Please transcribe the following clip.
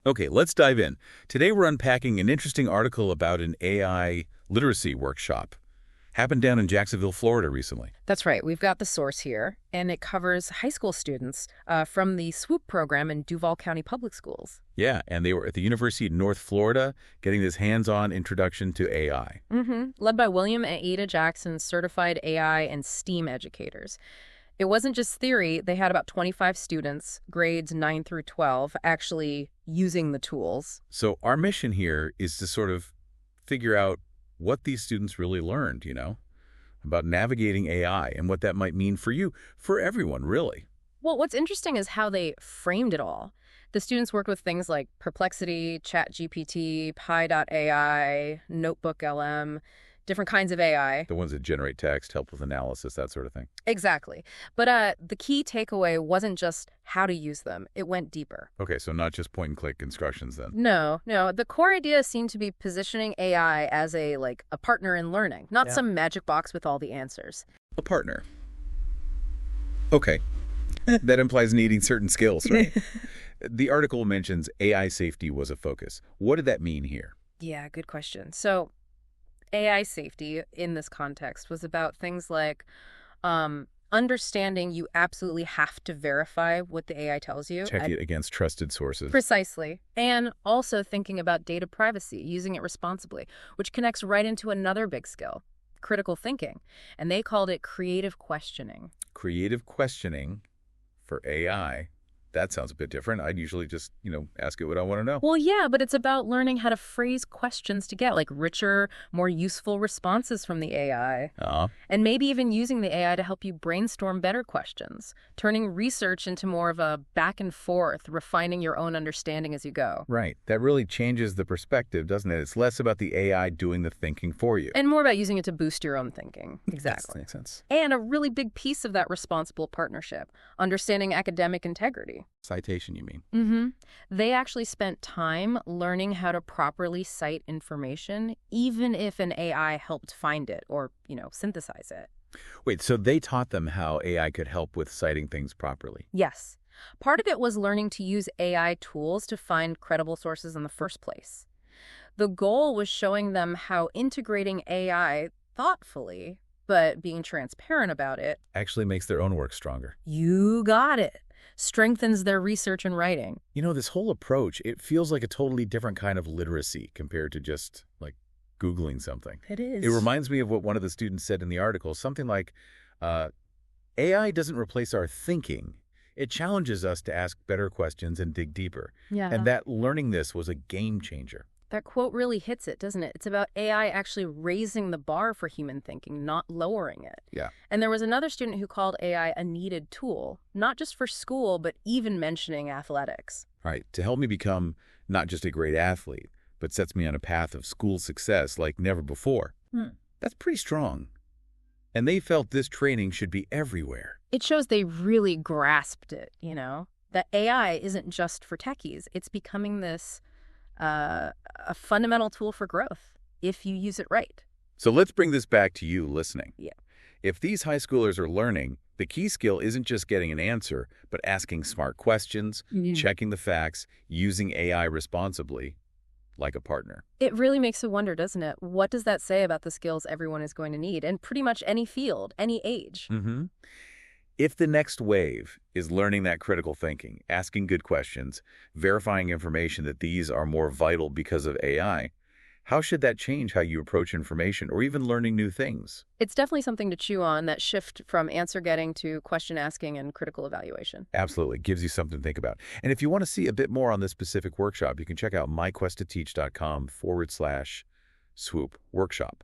Okay, let's dive in. Today we're unpacking an interesting article about an AI literacy workshop. Happened down in Jacksonville, Florida recently. That's right. We've got the source here, and it covers high school students from the SWOOP program in Duval County Public Schools. Yeah, and they were at the University of North Florida getting this hands-on introduction to AI. Led by William and Aida Jackson, certified AI and STEAM educators. It wasn't just theory. They had about 25 students, grades 9 through 12, actually using the tools. So our mission here is to sort of figure out what these students really learned, about navigating AI and what that might mean for you, for everyone, really. Well, what's interesting is how they framed it all. The students worked with things like Perplexity, ChatGPT, Pi.ai, Notebook LM, different kinds of AI. The ones that generate text, help with analysis, that sort of thing. Exactly. But the key takeaway wasn't just how to use them. It went deeper. Okay, so not just point-and-click instructions then. No. The core idea seemed to be positioning AI as a partner in learning, not some magic box with all the answers. A partner. Okay. That implies needing certain skills, right? The article mentions AI safety was a focus. What did that mean here? Yeah, good question. So AI safety in this context was about things like understanding you absolutely have to verify what the AI tells you. Check it against trusted sources. Precisely. And also thinking about data privacy, using it responsibly, which connects right into another big skill, critical thinking. And they called it creative questioning. Creative questioning for AI. That sounds a bit different. I'd usually just, ask it what I want to know. Well, yeah, but it's about learning how to phrase questions to get richer, more useful responses from the AI. And maybe even using the AI to help you brainstorm better questions, turning research into more of a back and forth, refining your own understanding as you go. Right. That really changes the perspective, doesn't it? It's less about the AI doing the thinking for you. And more about using it to boost your own thinking. Exactly. That makes sense. And a really big piece of that responsible partnership, understanding academic integrity. Citation, you mean? They actually spent time learning how to properly cite information, even if an AI helped find it or, synthesize it. Wait, so they taught them how AI could help with citing things properly? Yes. Part of it was learning to use AI tools to find credible sources in the first place. The goal was showing them how integrating AI thoughtfully, but being transparent about it, actually makes their own work stronger. You got it. Strengthens their research and writing. This whole approach, it feels like a totally different kind of literacy compared to just, Googling something. It is. It reminds me of what one of the students said in the article, something like, AI doesn't replace our thinking. It challenges us to ask better questions and dig deeper. Yeah. And that learning this was a game changer. That quote really hits it, doesn't it? It's about AI actually raising the bar for human thinking, not lowering it. Yeah. And there was another student who called AI a needed tool, not just for school, but even mentioning athletics. Right. To help me become not just a great athlete, but sets me on a path of school success like never before. That's pretty strong. And they felt this training should be everywhere. It shows they really grasped it, that AI isn't just for techies. It's becoming this a fundamental tool for growth if you use it right. So let's bring this back to you listening. Yeah. If these high schoolers are learning, the key skill isn't just getting an answer, but asking smart questions, checking the facts, using AI responsibly, like a partner. It really makes you wonder, doesn't it? What does that say about the skills everyone is going to need in pretty much any field, any age? If the next wave is learning that critical thinking, asking good questions, verifying information that these are more vital because of AI, how should that change how you approach information or even learning new things? It's definitely something to chew on, that shift from answer getting to question asking and critical evaluation. Absolutely. Gives you something to think about. And if you want to see a bit more on this specific workshop, you can check out myquesttoteach.com/SWOOP workshop.